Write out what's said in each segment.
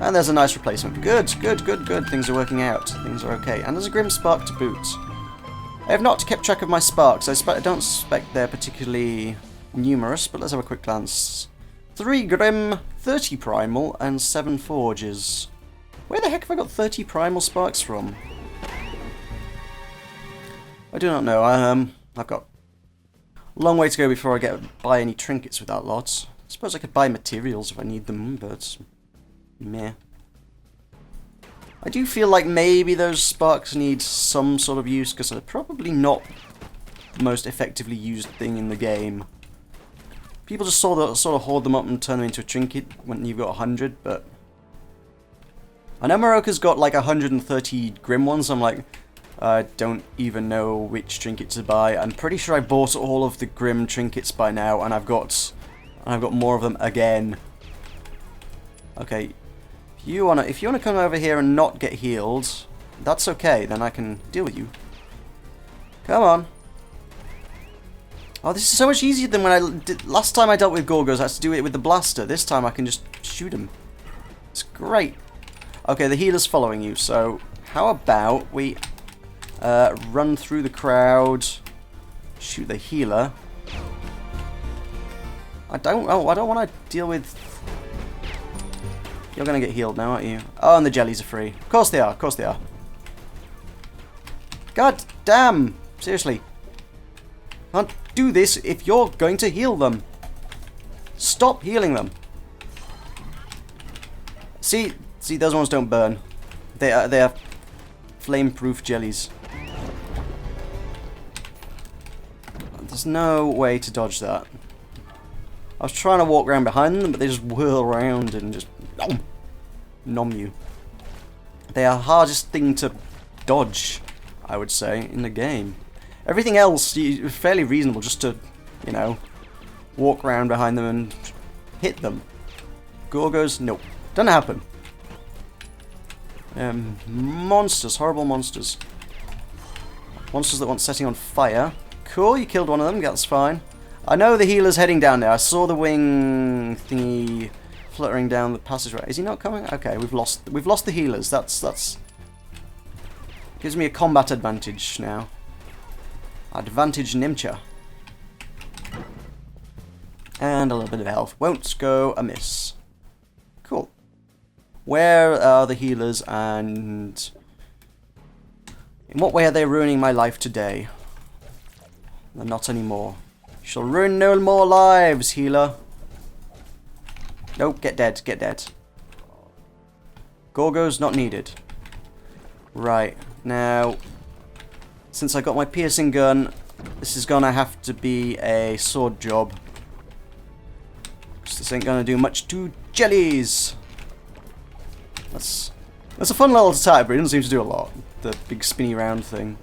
And there's a nice replacement. Good, good, good, good. Things are working out. Things are okay. And there's a Grim Spark to boot. I have not kept track of my sparks. I don't suspect they're particularly numerous, but let's have a quick glance. 3 Grim, 30 Primal, and 7 Forges. Where the heck have I got 30 Primal Sparks from? I do not know. I've got a long way to go before I buy any trinkets with that lot. I suppose I could buy materials if I need them, but meh. I do feel like maybe those sparks need some sort of use, because they're probably not the most effectively used thing in the game. People just sort of hoard them up and turn them into a trinket when you've got 100, but I know Maroka's got like 130 Grim ones. I'm like, I don't even know which trinket to buy. I'm pretty sure I bought all of the Grim trinkets by now, and I've got more of them again. Okay, if you wanna come over here and not get healed, that's okay. Then I can deal with you. Come on. Oh, this is so much easier than when I did last time I dealt with Gorgos. I had to do it with the blaster. This time I can just shoot him. It's great. Okay, the healer's following you. So how about we run through the crowd, shoot the healer. I don't want to deal with. You're gonna get healed now, aren't you? Oh, and the jellies are free. Of course they are. Of course they are. God damn! Seriously. Can't do this if you're going to heal them. Stop healing them. See, those ones don't burn. They are flame-proof jellies. There's no way to dodge that. I was trying to walk around behind them, but they just whirl around and just nom you. They are the hardest thing to dodge, I would say, in the game. Everything else is fairly reasonable, just to, you know, walk around behind them and hit them. Gorgos, nope. Doesn't happen. Monsters, horrible monsters. Monsters that want setting on fire. Cool, you killed one of them, that's fine. I know the healer's heading down there. I saw the wing thingy fluttering down the passageway. Is he not coming? Okay, we've lost the healers. That's gives me a combat advantage now. Advantage Nimcha. And a little bit of health. Won't go amiss. Cool. Where are the healers, and in what way are they ruining my life today? They're not anymore. You shall ruin no more lives, healer. Nope, get dead, get dead. Gorgos not needed. Right, now, since I got my piercing gun, this is gonna have to be a sword job. This ain't gonna do much to jellies. That's a fun little attack, but it doesn't seem to do a lot. The big spinny round thing.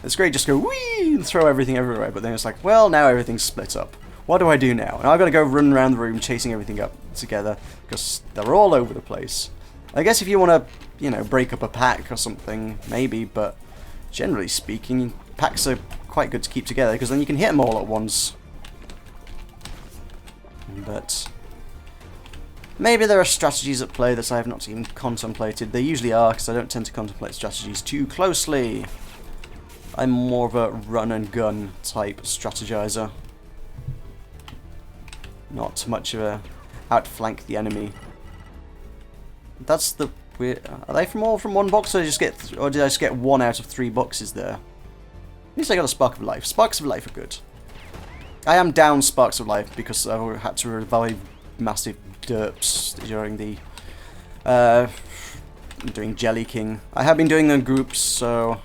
It's great, just go whee and throw everything everywhere, but then it's like, well, now everything's split up. What do I do now? And I've got to go run around the room chasing everything up together, because they're all over the place. I guess if you want to, you know, break up a pack or something, maybe, but generally speaking, packs are quite good to keep together, because then you can hit them all at once. But maybe there are strategies at play that I have not even contemplated. They usually are, because I don't tend to contemplate strategies too closely. I'm more of a run and gun type strategizer. Not much of a outflank the enemy. That's the weird. Are they all from one box, or did I just get 1 out of 3 boxes there? At least I got a Spark of Life. Sparks of Life are good. I am down Sparks of Life because I had to revive massive derps during the doing Jelly King. I have been doing them in groups, so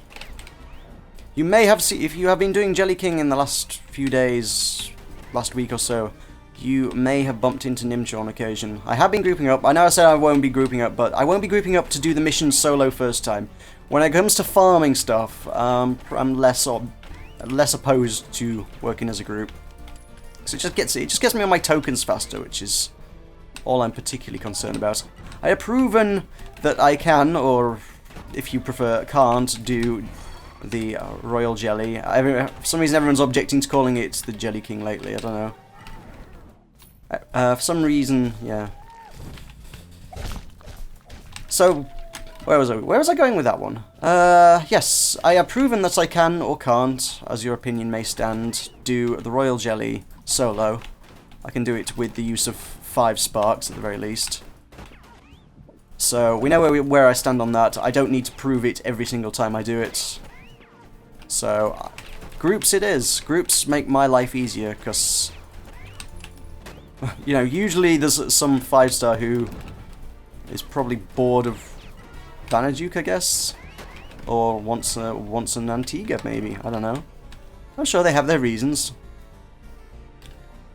you may have seen, if you have been doing Jelly King in the last few days, last week or so, you may have bumped into Nimcha on occasion. I have been grouping up. I know I said I won't be grouping up, but I won't be grouping up to do the mission solo first time. When it comes to farming stuff, I'm less opposed to working as a group. So it just gets me on my tokens faster, which is all I'm particularly concerned about. I have proven that I can, or if you prefer, can't do the Royal Jelly. For some reason everyone's objecting to calling it the Jelly King lately, I don't know. For some reason, yeah. So, where was I? Where was I going with that one? Yes, I have proven that I can or can't, as your opinion may stand, do the royal jelly solo. I can do it with the use of 5 sparks at the very least. So we know where I stand on that. I don't need to prove it every single time I do it. So groups it is. Groups make my life easier because, you know, usually there's some 5-star who is probably bored of Banaduke, I guess, or wants an Antigua maybe. I don't know. I'm sure they have their reasons.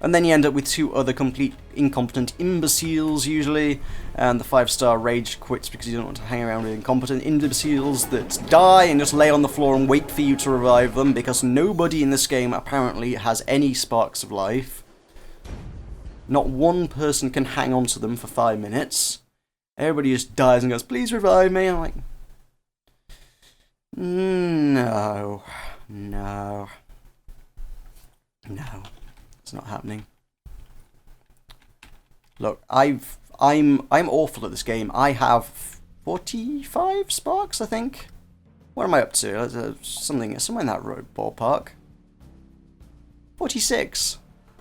And then you end up with 2 other complete incompetent imbeciles, usually, and the 5-star rage quits because you don't want to hang around with incompetent imbeciles that die and just lay on the floor and wait for you to revive them, because nobody in this game apparently has any sparks of life. Not one person can hang on to them for 5 minutes. Everybody just dies and goes, please revive me. I'm like, no, no, no. It's not happening. Look, I'm awful at this game. I have 45 sparks, I think. What am I up to? Somewhere in that ballpark. 46.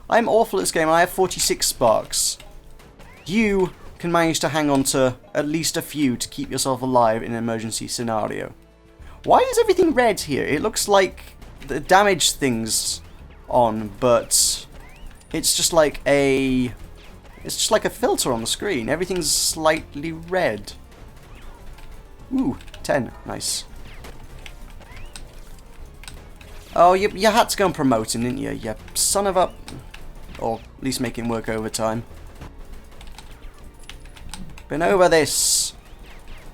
I'm awful at this game. I have 46 sparks. You can manage to hang on to at least a few to keep yourself alive in an emergency scenario. Why is everything red here? It looks like the damage thing's on, but it's just like a filter on the screen. Everything's slightly red. Ooh, 10. Nice. Oh, you had to go and promote him, didn't you? You son of a... Or at least make him work overtime. Been over this.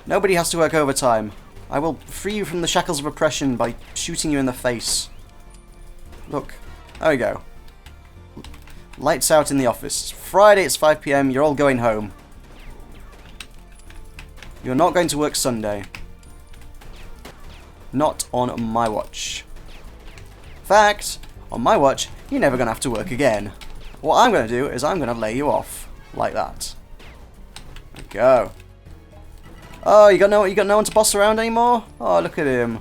Nobody has to work overtime. I will free you from the shackles of oppression by shooting you in the face. Look. There we go. Lights out in the office. Friday, it's 5 PM. You're all going home. You're not going to work Sunday. Not on my watch. In fact, on my watch, you're never going to have to work again. What I'm going to do is I'm going to lay you off. Like that. There we go. Oh, you got no one to boss around anymore? Oh, look at him.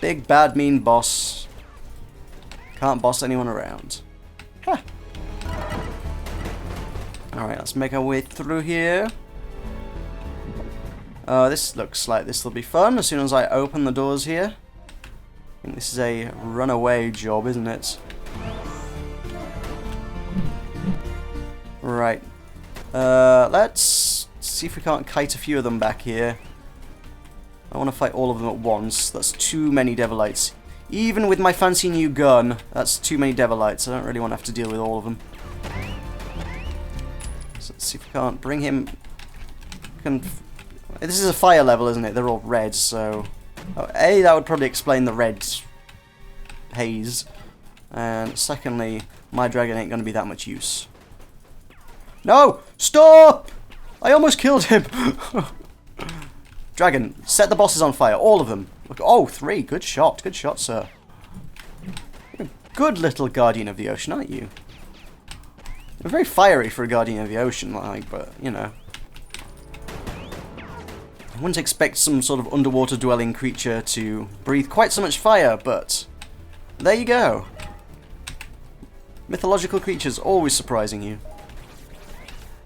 Big, bad, mean boss. Can't boss anyone around. Huh. Alright, let's make our way through here. This looks like this will be fun as soon as I open the doors here. I think this is a runaway job, isn't it? Right. Let's see if we can't kite a few of them back here. I want to fight all of them at once. That's too many Devilites. Even with my fancy new gun, that's too many Devilites. I don't really want to have to deal with all of them. So let's see if we can't bring him... This is a fire level, isn't it? They're all red, so... Oh, A, that would probably explain the red haze. And secondly, my dragon ain't going to be that much use. No! Stop! I almost killed him! Dragon, set the bosses on fire. All of them. Look, oh, 3. Good shot. Good shot, sir. You're a good little guardian of the ocean, aren't you? You're very fiery for a guardian of the ocean, like, but, you know. I wouldn't expect some sort of underwater dwelling creature to breathe quite so much fire, but there you go. Mythological creatures always surprising you.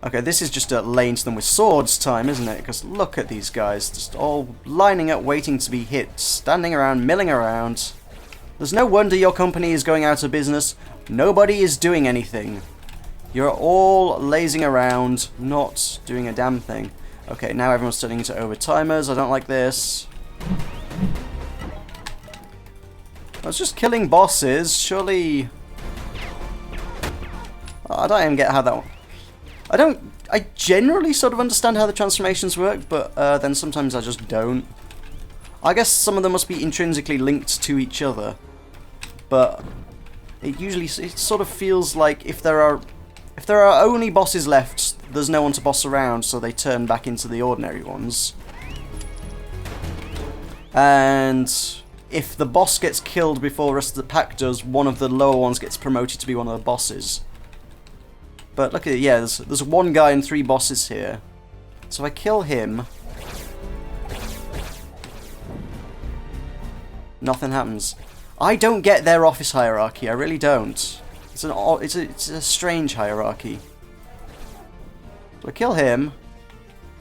Okay, this is just a laying to them with swords time, isn't it? Because look at these guys, just all lining up waiting to be hit, standing around, milling around. There's no wonder your company is going out of business. Nobody is doing anything. You're all lazing around, not doing a damn thing. Okay, now everyone's turning into overtimers. I don't like this. I was just killing bosses. Surely... Oh, I don't even get how that one... I generally sort of understand how the transformations work, but then sometimes I just don't. I guess some of them must be intrinsically linked to each other. But it sort of feels like if there are only bosses left, there's no one to boss around, so they turn back into the ordinary ones. And if the boss gets killed before the rest of the pack does, one of the lower ones gets promoted to be one of the bosses. But look at it, yeah, there's one guy and 3 bosses here. So if I kill him, Nothing happens. I don't get their office hierarchy. I really don't. It's a strange hierarchy. So I kill him.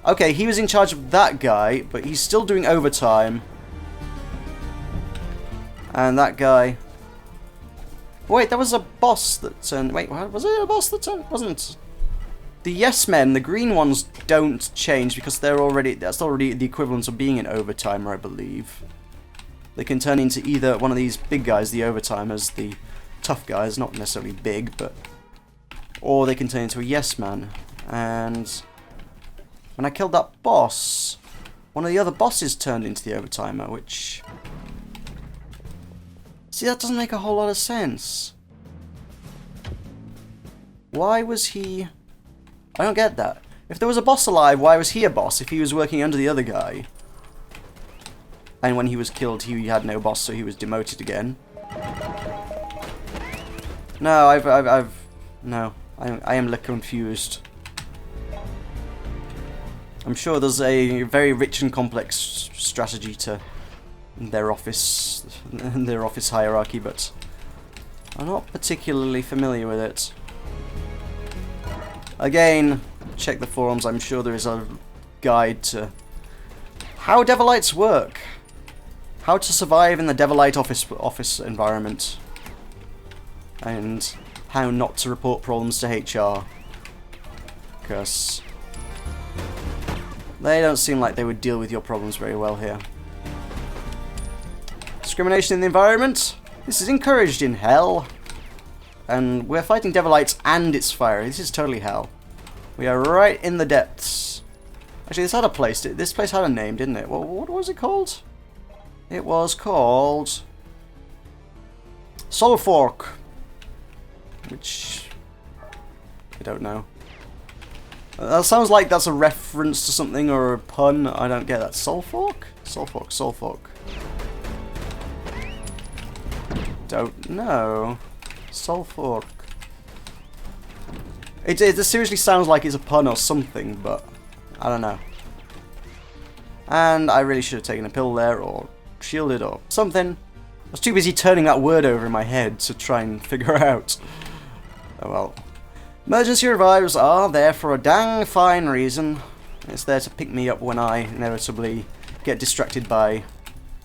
Okay, he was in charge of that guy, but he's still doing overtime. And that guy... Wait, there was a boss that turned... Wait, was it a boss that turned... Wasn't... The yes men, the green ones, don't change because they're already... That's already the equivalent of being an overtimer, I believe. They can turn into either one of these big guys, the overtimers, the tough guys, not necessarily big, but... Or they can turn into a yes man. And... When I killed that boss, one of the other bosses turned into the overtimer, which... See, that doesn't make a whole lot of sense. Why was he... I don't get that. If there was a boss alive, why was he a boss if he was working under the other guy? And when he was killed, he had no boss, so he was demoted again. No, no, I am confused. I'm sure there's a very rich and complex strategy to their office hierarchy, but I'm not particularly familiar with it. Again, check the forums. I'm sure there is a guide to how Devilites work, how to survive in the Devilite office environment, and how not to report problems to HR, because they don't seem like they would deal with your problems very well here. Discrimination in the environment? This is encouraged in hell. And we're fighting Devilites and it's fiery. This is totally hell. We are right in the depths. Actually, this had a place. This place had a name, didn't it? What was it called? It was called... Sulfork. Which... I don't know. That sounds like that's a reference to something or a pun. I don't get that. Sulfork? Sulfork, Sulfork. Don't know. Sulfork. It seriously sounds like it's a pun or something, but I don't know. And I really should have taken a pill there, or shielded, or something. I was too busy turning that word over in my head to try and figure out. Oh well. Emergency revives are there for a dang fine reason. It's there to pick me up when I inevitably get distracted by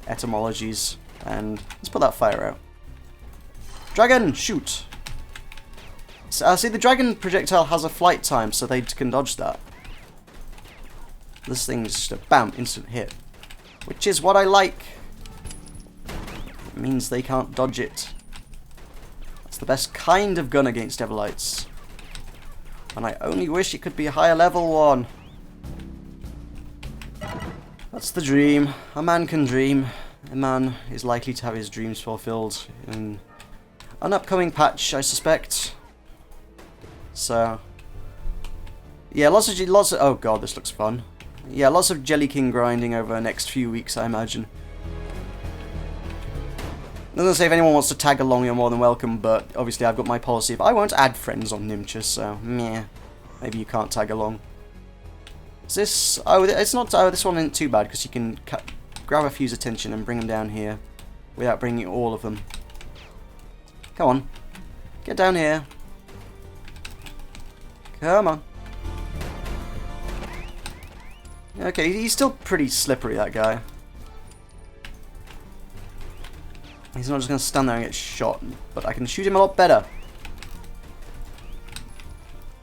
etymologies. And let's put that fire out. Dragon, shoot! See, the dragon projectile has a flight time, so they can dodge that. This thing's just a bam, instant hit. Which is what I like. It means they can't dodge it. That's the best kind of gun against Devilites. And I only wish it could be a higher level one. That's the dream. A man can dream. A man is likely to have his dreams fulfilled in an upcoming patch, I suspect. So, yeah, lots of oh god, this looks fun. Yeah, lots of Jelly King grinding over the next few weeks, I imagine. I'm gonna say if anyone wants to tag along, you're more than welcome, but obviously I've got my policy of I won't add friends on Nimcha, so meh. Maybe you can't tag along. Is this... Oh, it's not... Oh, this one isn't too bad, because you can grab a few's attention and bring them down here without bringing all of them. Come on. Get down here. Come on. Okay, he's still pretty slippery, that guy. He's not just going to stand there and get shot, but I can shoot him a lot better.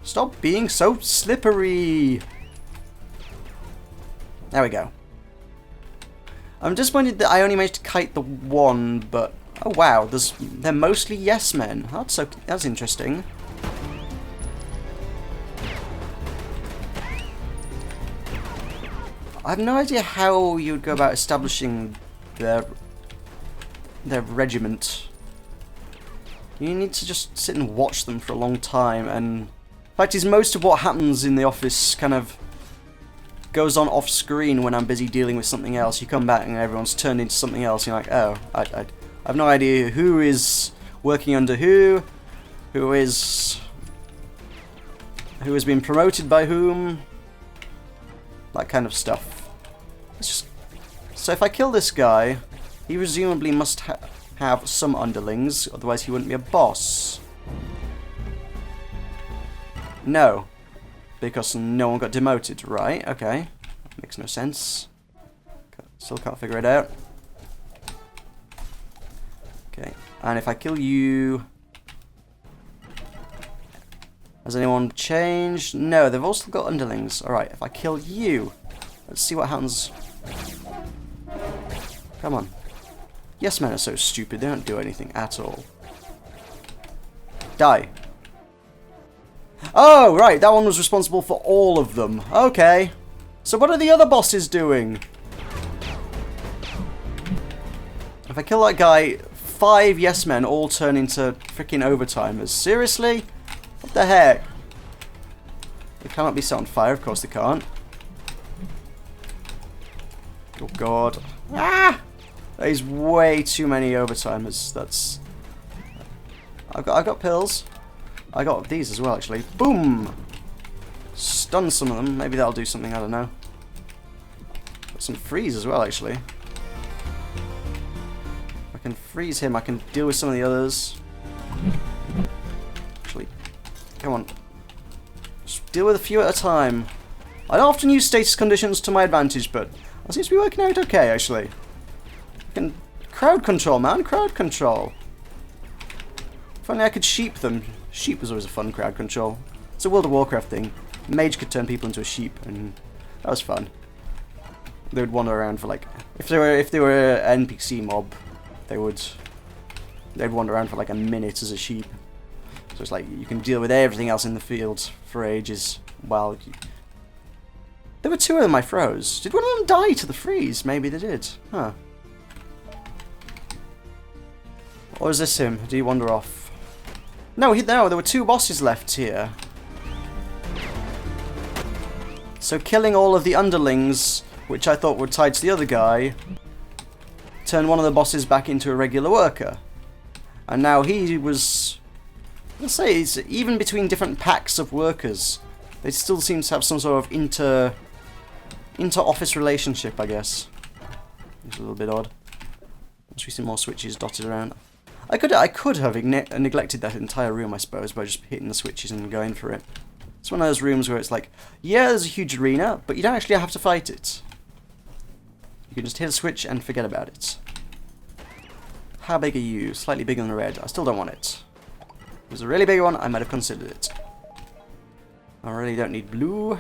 Stop being so slippery! There we go. I'm disappointed that I only managed to kite the one, but... Oh wow, they're mostly yes men. That's interesting. I have no idea how you would go about establishing their regiment. You need to just sit and watch them for a long time, and the fact is most of what happens in the office kind of goes on off screen when I'm busy dealing with something else. You come back and everyone's turned into something else. You're like, oh, I have no idea who is working under who has been promoted by whom, that kind of stuff. So if I kill this guy, He presumably must have some underlings, otherwise he wouldn't be a boss. No. Because no one got demoted, right? Okay. Makes no sense. Still can't figure it out. Okay. And if I kill you... Has anyone changed? No, they've all still got underlings. Alright, if I kill you... Let's see what happens. Come on. Yes men are so stupid, they don't do anything at all. Die. Oh, right, that one was responsible for all of them. Okay. So what are the other bosses doing? If I kill that guy, 5 yes men all turn into freaking overtimers. Seriously? What the heck? They cannot be set on fire, of course they can't. Oh god. Ah! That is way too many overtimers. That's... I got pills. I got these as well, actually. Boom! Stun some of them. Maybe that'll do something, I don't know. Got some freeze as well, actually. I can freeze him. I can deal with some of the others. Actually, come on. Just deal with a few at a time. I often use status conditions to my advantage, but it seems to be working out okay, actually. Crowd control, man. Crowd control. If only I could sheep them. Sheep was always a fun crowd control. It's a World of Warcraft thing. Mage could turn people into a sheep, and that was fun. They would wander around for like... If they were an NPC mob, they'd wander around for like a minute as a sheep. So it's like you can deal with everything else in the field for ages. While there were 2 of them I froze. Did one of them die to the freeze? Maybe they did. Huh. Or is this him? Did he wander off? No, there were 2 bosses left here. So killing all of the underlings, which I thought were tied to the other guy, turned one of the bosses back into a regular worker. And now he was... Let's say, it's even between different packs of workers, they still seem to have some sort of inter-office relationship, I guess. It's a little bit odd. Once we see more switches dotted around. I could have neglected that entire room, I suppose, by just hitting the switches and going for it. It's one of those rooms where it's like, yeah, there's a huge arena, but you don't actually have to fight it. You can just hit a switch and forget about it. How big are you? Slightly bigger than red. I still don't want it. If it was a really big one, I might have considered it. I really don't need blue.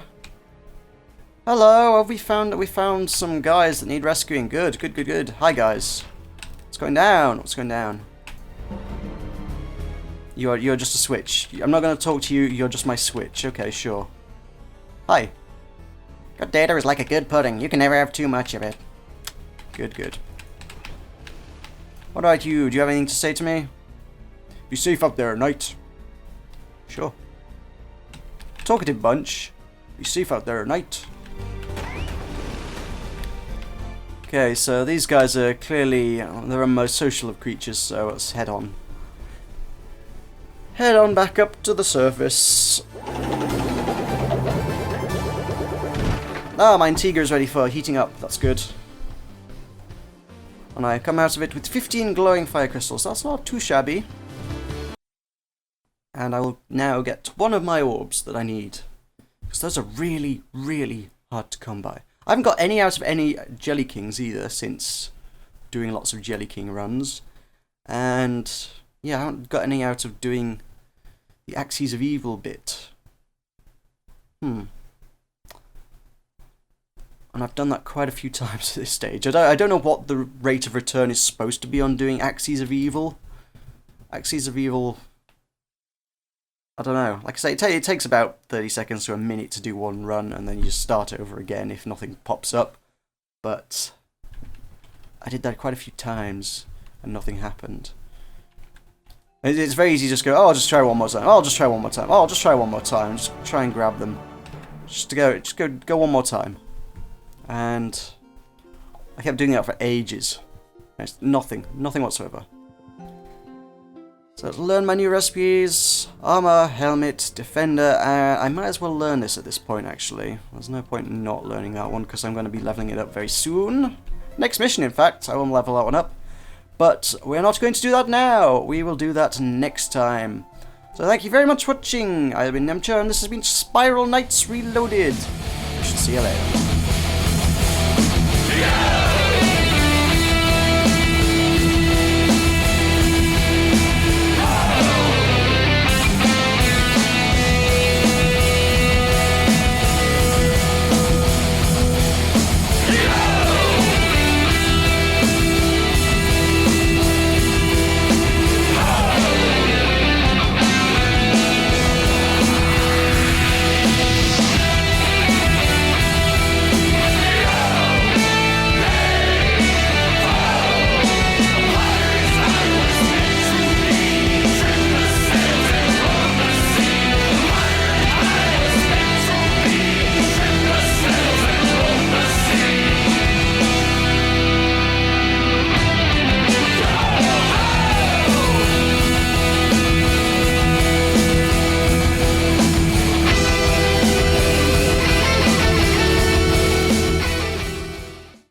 Hello, have we found some guys that need rescuing? Good, good, good, good. Hi guys. What's going down? What's going down? You're just a switch. I'm not going to talk to you. You're just my switch. Okay, sure. Hi. Good data is like a good pudding. You can never have too much of it. Good, good. What about you? Do you have anything to say to me? Be safe up there, knight. Sure. Talkative bunch. Be safe out there, knight. Okay, so these guys are clearly the most social of creatures, so let's head on. Head on back up to the surface. Ah, my Antigua is ready for heating up. That's good. And I come out of it with 15 glowing fire crystals. That's not too shabby. And I will now get one of my orbs that I need. Because those are really, really hard to come by. I haven't got any out of any Jelly Kings either since doing lots of Jelly King runs. And yeah, I haven't got any out of doing the Axes of Evil bit. And I've done that quite a few times at this stage. I don't know what the rate of return is supposed to be on doing Axes of Evil. Axes of Evil... I don't know. Like I say, it takes about 30 seconds to a minute to do one run, and then you just start over again if nothing pops up. But I did that quite a few times, and nothing happened. It's very easy to just go, oh, I'll just try one more time. Oh, I'll just try one more time. Oh, I'll just try one more time. Just try and grab them. Just go one more time. And I kept doing that for ages. It's nothing whatsoever. So learn my new recipes. Armor, helmet, defender. I might as well learn this at this point, actually. There's no point in not learning that one, because I'm going to be leveling it up very soon. Next mission, in fact, I will level that one up. But we're not going to do that now. We will do that next time. So thank you very much for watching. I have been Nemcha, and this has been Spiral Knights Reloaded. I should see you later. Yeah!